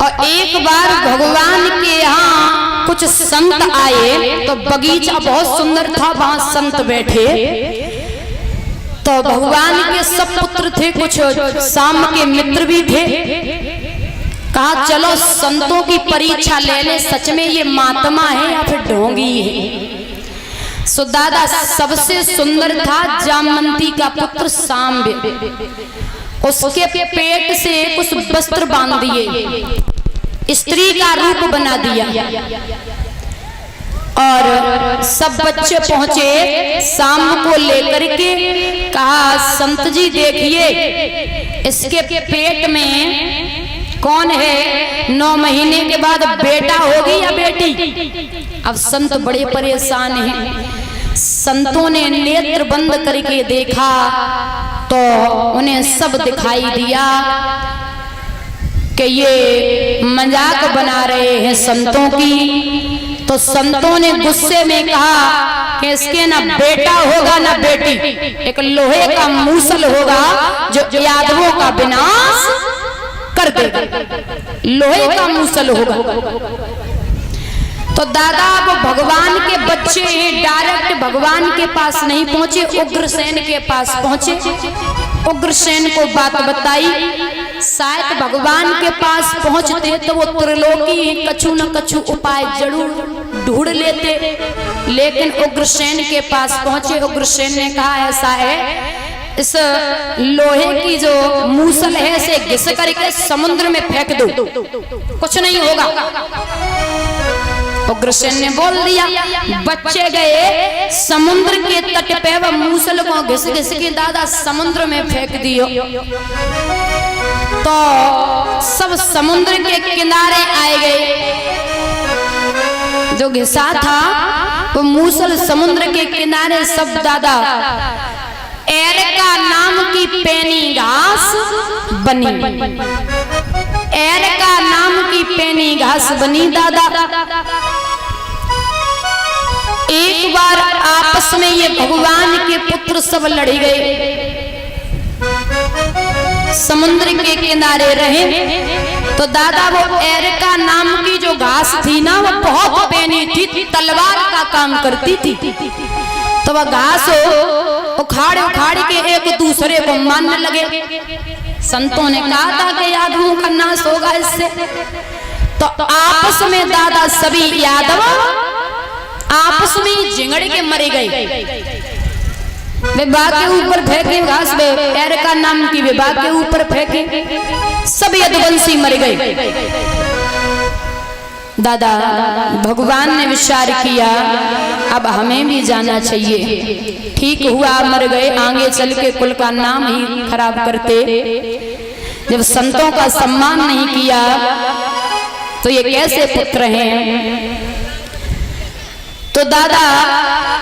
और एक बार भगवान के यहाँ कुछ संत आए तो बगीचा बहुत सुंदर था, वहां संत बैठे। तो भगवान के सब पुत्र थे, कुछ शाम के मित्र भी थे। कहा चलो संतों की परीक्षा ले ले, सच में ये महात्मा है या फिर ढोंगी है। सो दादा सबसे सुंदर था जामवंती का पुत्र सांब। उसके पेट से कुछ वस्त्र बांध दिए, स्त्री का रूप बना दिया और सब बच्चे पहुंचे शाम को लेकर के। कहा संत जी देखिए इसके पेट में कौन है, 9 महीने के बाद बेटा होगी या बेटी। अब संत बड़े परेशान हैं। संतों ने नेत्र बंद करके देखा तो उन्हें सब दिखाई दिया कि ये मजाक बना रहे हैं संतों की। तो संतों ने गुस्से में कहा कि इसके ना बेटा होगा ना बेटी, एक लोहे का मूसल होगा जो यादवों का विनाश कर देगा, लोहे का मूसल होगा। तो दादा वो भगवान के बच्चे डायरेक्ट भगवान के पास नहीं पहुंचे, उग्रसेन के पास पहुंचे। उग्रसेन को बात बताई। शायद भगवान के पास पहुंचते तो वो त्रिलोकी कछु न कछु उपाय जरूर ढूंढ लेते, लेकिन उग्रसेन के पास पहुंचे। उग्रसेन ने कहा ऐसा है, इस लोहे की जो मूसल है इसे घिस करके समुद्र में फेंक दो, कुछ नहीं होगा। उग्रसेन ने बोल दिया। बच्चे गए समुद्र के तट पे, वह मूसल को घिस घिस के दादा समुद्र में फेंक दियो। तो सब समुद्र के किनारे आए गए। जो घिसा था वो मूसल समुद्र के किनारे सब दादा एरका नाम की पैनी घास बनी। एरका नाम की पैनी घास बनी दादा। एक बार आपस में ये भगवान के पुत्र सब लड़ गए, समुद्र के किनारे रहे। तो दादा वो एरका नाम की जो घास थी ना वो बहुत पैनी थी, तलवार का काम करती थी। तो वह घास उखाड़ उखाड़ के एक दूसरे को मारने लगे। संतों ने कहा था कि यादवों का नाश होगा इससे। तो आपस में दादा सभी यादव आपस में झिंगड़ के मरे गए। विभाग के ऊपर फेंके घास, एरका नाम की विभाग के ऊपर फेंके, सब यदुवंशी मर गए। दादा भगवान ने विचार किया अब हमें भी जाना चाहिए। ठीक हुआ मर गए, आगे चल के कुल का नाम ही खराब करते। जब संतों का सम्मान नहीं किया तो ये कैसे पुत्र हैं। तो दादा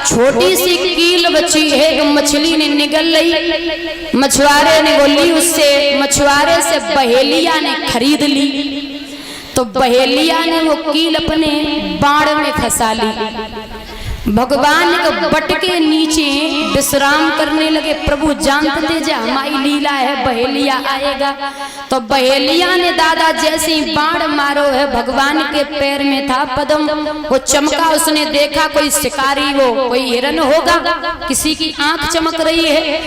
छोटी सी कील बची है, एक मछली ने निगल ली, मछुआरे ने बोली उससे, मछुआरे से बहेलिया ने खरीद ली। तो बहेलिया ने वो कील अपने बाण में फंसा ली। भगवान को बट के नीचे विश्राम करने लगे। प्रभु जानते थे जो हमारी लीला है बहेलिया आएगा। तो बहेलिया ने दादा जैसे ही बाण मारो है, भगवान के पैर में था पद्म, वो चमका। उसने देखा कोई शिकारी हो, कोई हिरन होगा, किसी की आंख चमक रही है।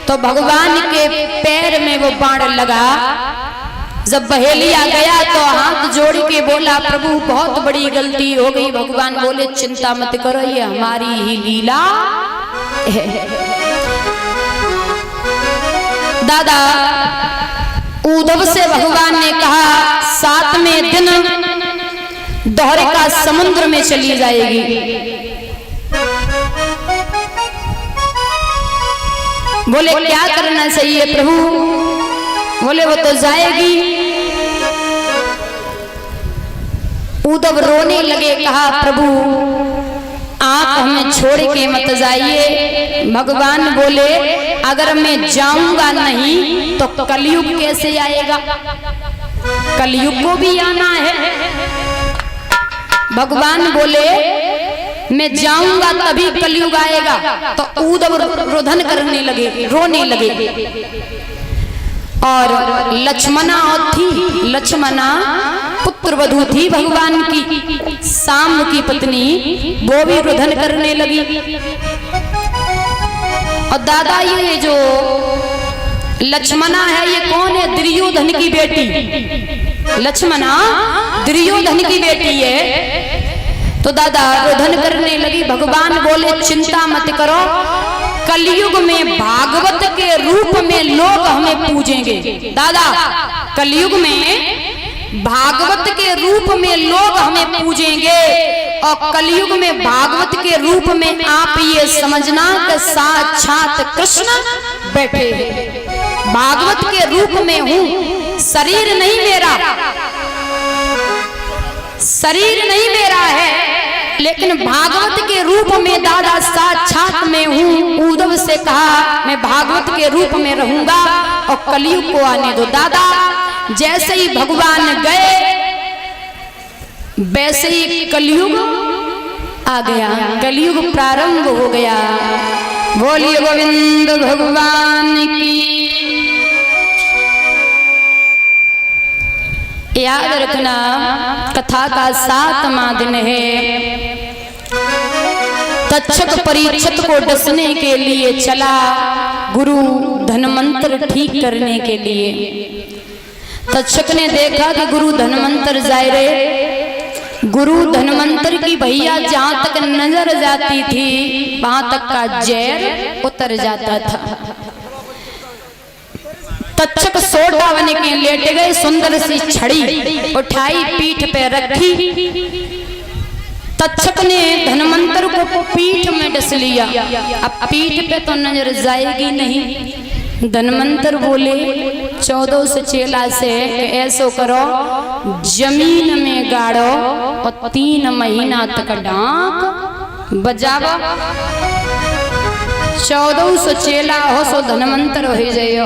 तो भगवान के पैर में वो बाण लगा। जब बहेलिया गया तो हाथ जोड़ के बोला प्रभु बहुत बड़ी गलती हो गई। भगवान बोले चिंता मत करो, ये हमारी ही लीला है। दादा उद्धव से भगवान ने कहा 7वें दिन द्वारिका समुद्र में चली जाएगी। बोले क्या करना चाहिए प्रभु। बोले वो तो जाएगी। उद्धव रोने लगे, कहा प्रभु आप हमें छोड़ के मत जाइए। भगवान बोले अगर मैं जाऊंगा नहीं तो कलयुग कैसे आएगा, कलयुग को भी आना है। भगवान बोले मैं जाऊंगा तभी कलयुग आएगा। तो उद्धव रुदन करने लगे, रोने लगे। और लक्ष्मणा थी, लक्ष्मणा पुत्र वधू थी भगवान की, शाम की पत्नी, वो भी रुदन करने लगी। और दादा ये जो लक्ष्मणा है ये कौन है? दुर्योधन की बेटी। लक्ष्मणा दुर्योधन की बेटी है। तो दादा रुदन करने लगी। भगवान बोले चिंता मत करो, कलयुग में भागवत के रूप में लोग हमें पूजेंगे। दादा कलयुग में भागवत के रूप में लोग हमें पूजेंगे, और कलयुग में भागवत के रूप में आप ये समझना कि साक्षात कृष्ण बैठे हैं। भागवत के रूप में हूं, शरीर नहीं मेरा, शरीर नहीं मेरा है, लेकिन भागवत के रूप में दादा साक्षात में हूं। उद्धव से कहा मैं भागवत के रूप में रहूंगा और कलयुग को आने दो। दादा जैसे ही भगवान गए वैसे ही कलयुग आ गया, कलयुग प्रारंभ हो गया। बोलिए गोविंद भगवान की। याद रखना कथा का 7वां दिन है। तक्षक परीक्षित को डसने के लिए चला गुरु धनवंतर ठीक करने के लिए। तक्षक ने देखा कि गुरु धनवंतर जाए रे। गुरु धनवंतर की भैया जहां तक नजर जाती थी वहां तक का जहर उतर जाता था। तक्षक सोटा बन के लेट गए, सुंदर सी छड़ी उठाई पीठ पे रखी। तक्षक ने धनवंतर को पीठ में डस लिया। अब पीठ पे तो नजर जाएगी नहीं। धनवंतर बोले 14 चेला से ऐसो करो, जमीन में गाड़ो और 3 महीना तक डांक बजावा। 1400 चेला हो सो धनवंतर हो जाइयो।